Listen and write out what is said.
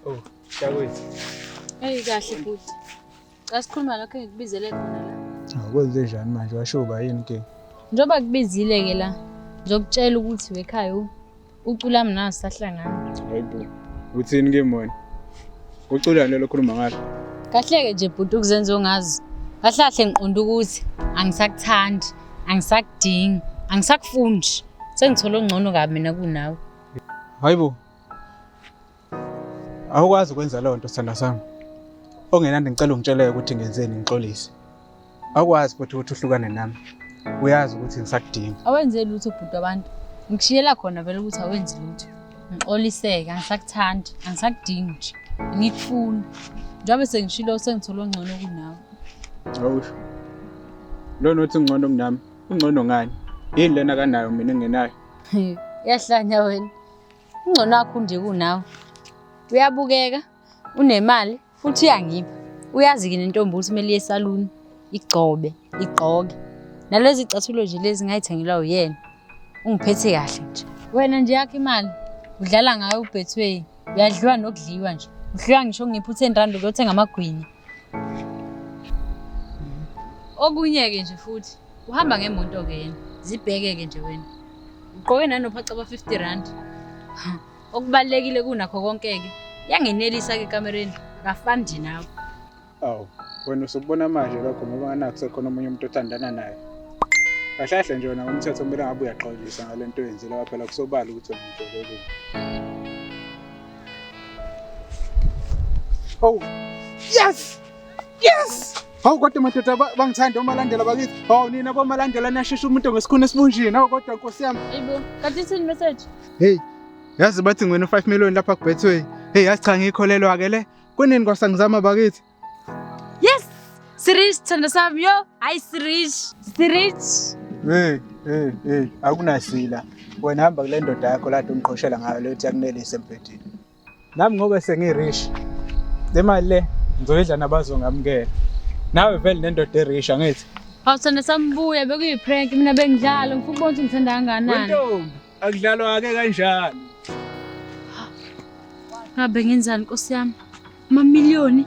Oh, shakwethu. Hey kahle futhi. Asikhuluma lokho ngikubizele khona la. Akwenze njani manje washoba yini ke? Njoba kubizile ke la. Ngizokutshela ukuthi wekhaya ucula mina sisahlangana. Hayibo. Uthini ke mona? Ucula lo lokhuluma ngalo. Kahleke nje bhuti ukuzenza ongazi. Kahlahle ngiqonda ukuthi angisakuthandi, angisakudingi, angisakufundi. Sengithola ongcono kabi mina kunawe. Hayibo. Awukwazi ukwenza leyo nto sithanda sami. Ongenandi ngicela ungitshele ukuthi ngenzeni ngixolise. Awukwazi futhi ukuthi uhlukane nami. Uyazi ukuthi ngisakudinga. Awenze lutho bhuti abantu. Ngikushiyela khona vele ukuthi awenzi lutho. Ngixoliseke, angisakuthandi, angisakudingi nje. Ngikufuna. Njengoba sengishilo sengithola ongcono kunawe. Awusho. Lo nothi ngcono kunami. Ungcono ngani? Yini lena kanayo mina engenayo? Yahlanya wena. Ungcono wakho nje kunawe. Uyabukeka, unemali, futhi uyangipha. Uyazi ke nentombi ukuthi kumele iye esaluni, igcobe, igqoke. Nalezi icathulo nje lezi ngayithengelwa uyena. Ungiphethe kahle nje. Wena nje yakho imali, udlala ngayo uBetway. Uyadliwa nokudliwa nje. Udliwa ngisho ngipha u10 ukuthenga amagwinya. Okunye ke nje futhi, uhamba ngemonto ke yena. Zibheke ke nje wena. Ugqoke nanophaca aba50 Okubalekile kunakho konke ke. Yangenelisa ke kamereni, akafani nje nawe. Awu, wena usubona manje lokho ngoba nganaku sekhona umunye umuntu othandana naye. Kahlahle nje wona umthetho kumele ngabe uyaxolisa ngalento oyenzile lapha phela kusobala ukuthi umjoleke. Oh. Yes! Yes! Hawu kodwa madoda bangithanda omalandela bakithi. Hawu nina bomalandela nashesha umuntu ngesikhuni esibunjini. Hawu kodwa Nkosi yami. Hayibo, kanti ithini message? Hey. Yazi bathi ngwena 5 million lapha kuBetway. Hey, yazi cha ngikholelwa ke le. Kunini kwasangizama bakithi? Yes! Sirich thanda sami yo. Hayi Sirich. Sirich. Hey, akunasila. Wena hamba kule ndoda yakho la ungiqhoshela ngayo lethi yakunelisa empedini. Nami ngoba sengirish. Le mali le ngizoyidla nabazongamukela. Nawe vele nendoda erish angithi. Hawu thanda sami buya bekuyiprank mina bengidlala ngifuna ukubona ukuthi ngithanda kangakanani. Wentombi, akudlalwa ake kanjalo. Ngabe ngenzani Nkosi yami? Amamiliyoni.